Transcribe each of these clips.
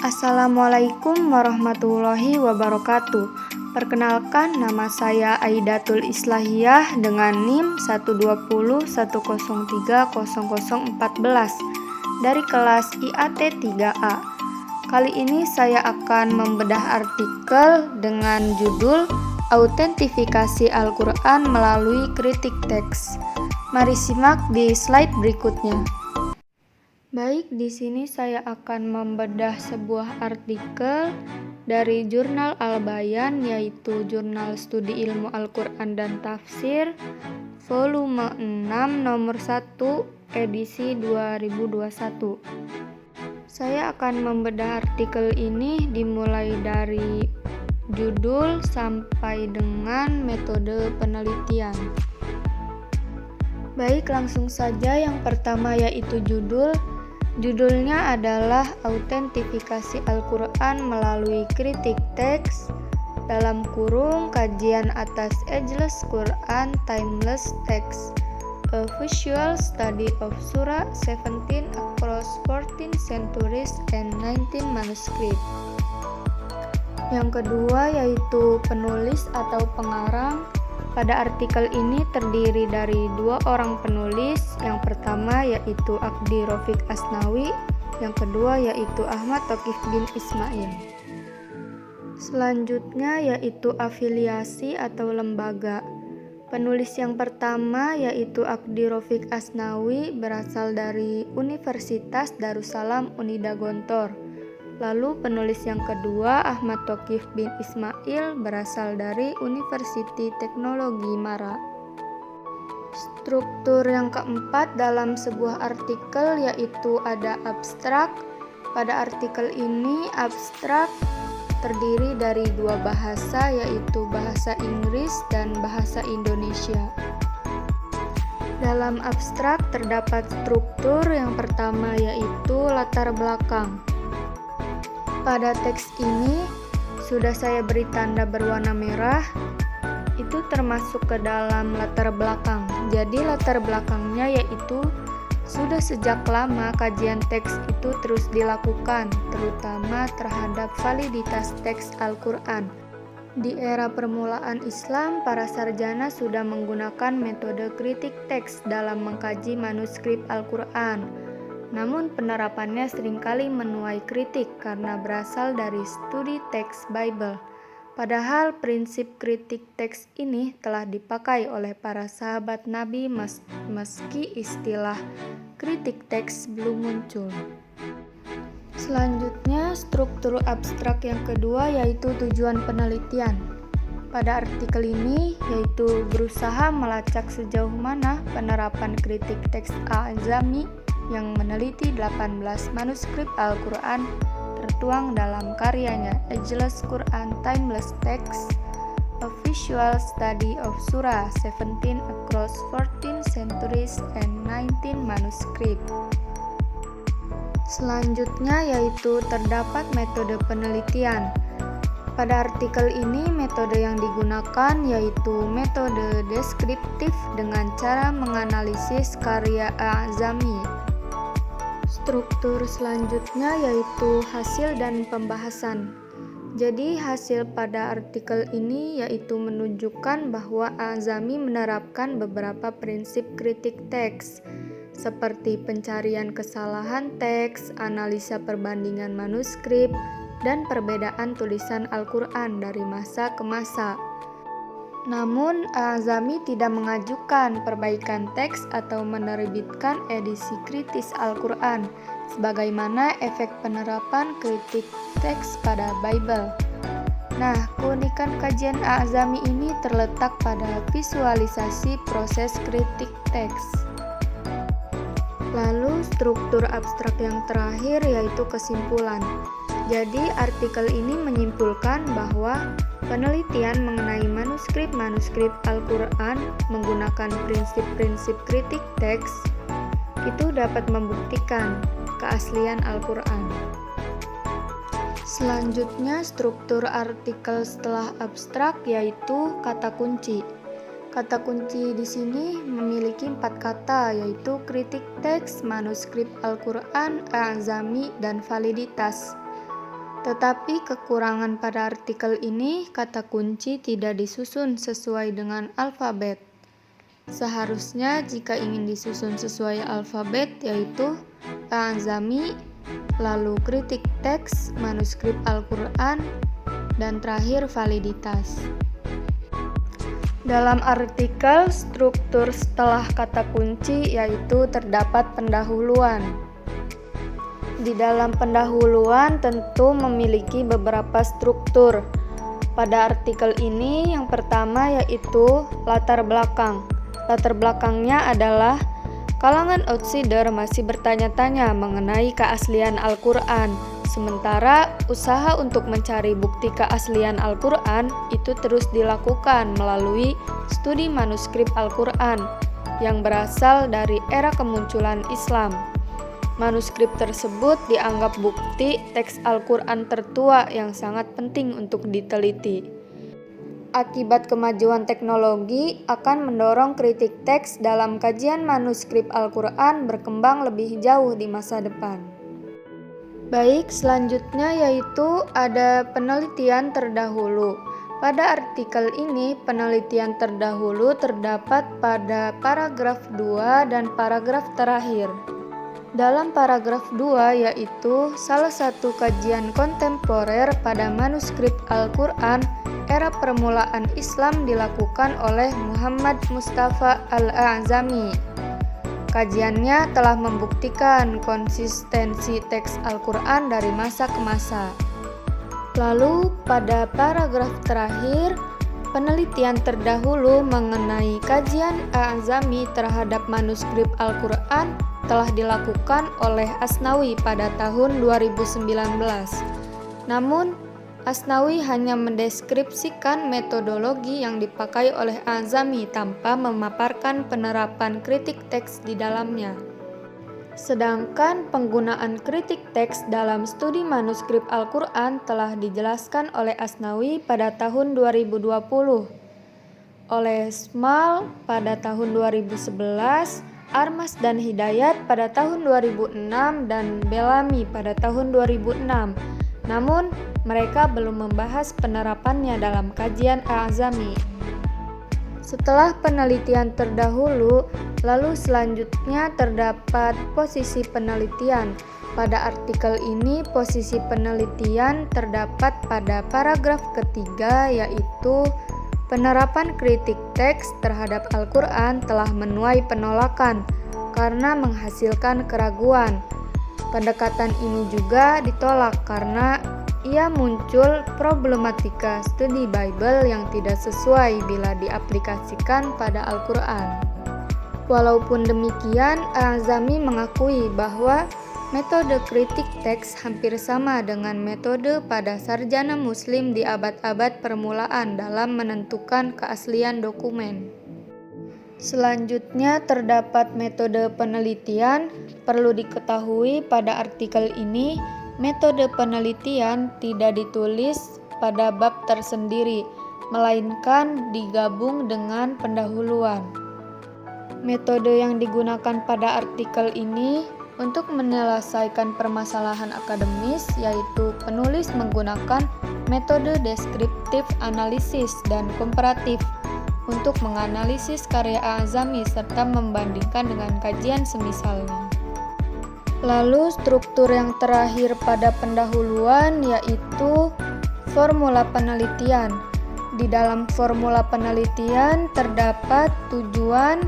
Assalamualaikum warahmatullahi wabarakatuh. Perkenalkan, nama saya Aidatul Islahiyah dengan NIM 12010300014 dari kelas IAT 3A. Kali ini saya akan membedah artikel dengan judul Autentifikasi Al-Quran melalui kritik teks. Mari simak di slide berikutnya. Baik, di sini saya akan membedah sebuah artikel dari Jurnal Al-Bayan, yaitu Jurnal Studi Ilmu Al-Quran dan Tafsir, volume 6, nomor 1, edisi 2021. Saya akan membedah artikel ini dimulai dari judul sampai dengan metode penelitian. Baik, langsung saja yang pertama yaitu judul. Judulnya adalah Autentifikasi Al-Quran melalui kritik teks dalam kurung kajian atas Ageless Quran Timeless Text, a visual study of Surah 17 across 14 centuries and 19 manuscripts. Yang kedua yaitu penulis atau pengarang. Pada artikel ini terdiri dari dua orang penulis, yang pertama yaitu Aqdi Rafiq Asnawi, yang kedua yaitu Ahmad Thaqif bin Ismail. Selanjutnya yaitu afiliasi atau lembaga. Penulis yang pertama yaitu Aqdi Rafiq Asnawi berasal dari Universitas Darussalam Unida Gontor. Lalu penulis yang kedua, Ahmad Thaqif bin Ismail, berasal dari Universiti Teknologi Mara. Struktur yang keempat dalam sebuah artikel yaitu ada abstrak. Pada artikel ini, abstrak terdiri dari dua bahasa, yaitu bahasa Inggris dan bahasa Indonesia. Dalam abstrak terdapat struktur yang pertama yaitu latar belakang. Pada teks ini sudah saya beri tanda berwarna merah, itu termasuk ke dalam latar belakang. Jadi latar belakangnya yaitu sudah sejak lama kajian teks itu terus dilakukan, terutama terhadap validitas teks Al-Quran. Di era permulaan Islam, para sarjana sudah menggunakan metode kritik teks dalam mengkaji manuskrip Al-Quran. Namun penerapannya seringkali menuai kritik karena berasal dari studi teks Bible. Padahal prinsip kritik teks ini telah dipakai oleh para sahabat Nabi meski istilah kritik teks belum muncul. Selanjutnya, struktur abstrak yang kedua yaitu tujuan penelitian. Pada artikel ini yaitu berusaha melacak sejauh mana penerapan kritik teks Al-Azami yang meneliti 18 manuskrip Al-Quran tertuang dalam karyanya Ageless Quran Timeless Text, a visual study of Surah 17 across 14 centuries and 19 manuscript. Selanjutnya yaitu terdapat metode penelitian. Pada artikel ini metode yang digunakan yaitu metode deskriptif dengan cara menganalisis karya Al-Azami. Struktur selanjutnya yaitu hasil dan pembahasan. Jadi hasil pada artikel ini yaitu menunjukkan bahwa Al-Azami menerapkan beberapa prinsip kritik teks seperti pencarian kesalahan teks, analisa perbandingan manuskrip, dan perbedaan tulisan Al-Quran dari masa ke masa. Namun, Al-Azami tidak mengajukan perbaikan teks atau menerbitkan edisi kritis Al-Quran, sebagaimana efek penerapan kritik teks pada Bible. Nah, keunikan kajian Al-Azami ini terletak pada visualisasi proses kritik teks. Lalu, struktur abstrak yang terakhir yaitu kesimpulan. Jadi, artikel ini menyimpulkan bahwa penelitian mengenai manuskrip Al-Quran menggunakan prinsip-prinsip kritik teks itu dapat membuktikan keaslian Al-Quran. Selanjutnya, struktur artikel setelah abstrak yaitu kata kunci. Kata kunci di sini memiliki 4 kata, yaitu kritik teks, manuskrip Al-Quran, Al-Azami, dan validitas. Tetapi kekurangan pada artikel ini, kata kunci tidak disusun sesuai dengan alfabet. Seharusnya jika ingin disusun sesuai alfabet yaitu Al-Azami, lalu kritik teks, manuskrip Al-Quran, dan terakhir validitas. Dalam artikel, struktur setelah kata kunci yaitu terdapat pendahuluan. Di dalam pendahuluan tentu memiliki beberapa struktur. Pada artikel ini yang pertama yaitu latar belakang. Latar belakangnya adalah kalangan outsider masih bertanya-tanya mengenai keaslian Al-Quran. Sementara usaha untuk mencari bukti keaslian Al-Quran itu terus dilakukan melalui studi manuskrip Al-Quran yang berasal dari era kemunculan Islam. Manuskrip tersebut dianggap bukti teks Al-Quran tertua yang sangat penting untuk diteliti. Akibat kemajuan teknologi akan mendorong kritik teks dalam kajian manuskrip Al-Quran berkembang lebih jauh di masa depan. Baik, selanjutnya yaitu ada penelitian terdahulu. Pada artikel ini, penelitian terdahulu terdapat pada paragraf 2 dan paragraf terakhir. Dalam paragraf 2 yaitu salah satu kajian kontemporer pada manuskrip Al-Quran era permulaan Islam dilakukan oleh Muhammad Mustafa Al-A'zami. Kajiannya telah membuktikan konsistensi teks Al-Quran dari masa ke masa. Lalu pada paragraf terakhir, penelitian terdahulu mengenai kajian A'zami terhadap manuskrip Al-Quran telah dilakukan oleh Asnawi pada tahun 2019. Namun, Asnawi hanya mendeskripsikan metodologi yang dipakai oleh A'zami tanpa memaparkan penerapan kritik teks di dalamnya. Sedangkan penggunaan kritik teks dalam studi manuskrip Al-Quran telah dijelaskan oleh Asnawi pada tahun 2020, oleh Smal pada tahun 2011, Armas dan Hidayat pada tahun 2006 dan Bellamy pada tahun 2006. Namun, mereka belum membahas penerapannya dalam kajian A'zami. Setelah penelitian terdahulu, lalu selanjutnya terdapat posisi penelitian. Pada artikel ini, posisi penelitian terdapat pada paragraf ketiga yaitu penerapan kritik teks terhadap Al-Quran telah menuai penolakan karena menghasilkan keraguan. Pendekatan ini juga ditolak karena ia muncul problematika studi Bible yang tidak sesuai bila diaplikasikan pada Al-Quran. Walaupun demikian, A'zami mengakui bahwa metode kritik teks hampir sama dengan metode pada sarjana muslim di abad-abad permulaan dalam menentukan keaslian dokumen. Selanjutnya terdapat metode penelitian. Perlu diketahui pada artikel ini, metode penelitian tidak ditulis pada bab tersendiri, melainkan digabung dengan pendahuluan. Metode yang digunakan pada artikel ini untuk menyelesaikan permasalahan akademis yaitu penulis menggunakan metode deskriptif analisis dan komparatif untuk menganalisis karya A'zami serta membandingkan dengan kajian semisalnya. Lalu struktur yang terakhir pada pendahuluan yaitu formula penelitian. Di dalam formula penelitian terdapat tujuan,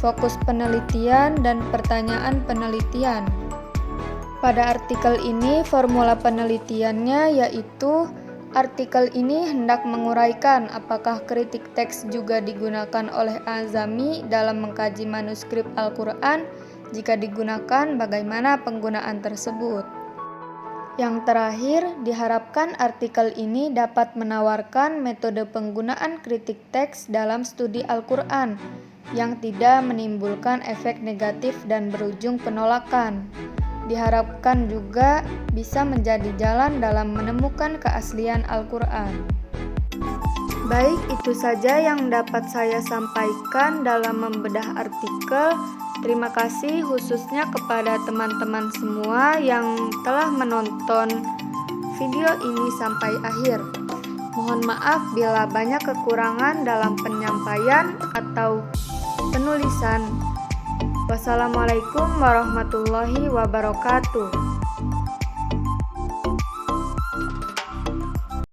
fokus penelitian, dan pertanyaan penelitian. Pada artikel ini, formula penelitiannya yaitu artikel ini hendak menguraikan apakah kritik teks juga digunakan oleh A'zami dalam mengkaji manuskrip Al-Quran. Jika digunakan, bagaimana penggunaan tersebut? Yang terakhir, diharapkan artikel ini dapat menawarkan metode penggunaan kritik teks dalam studi Al-Quran yang tidak menimbulkan efek negatif dan berujung penolakan. Diharapkan juga bisa menjadi jalan dalam menemukan keaslian Al-Quran. Baik, itu saja yang dapat saya sampaikan dalam membedah artikel. Terima kasih khususnya kepada teman-teman semua yang telah menonton video ini sampai akhir. Mohon maaf bila banyak kekurangan dalam penyampaian atau penulisan. Wassalamualaikum warahmatullahi wabarakatuh.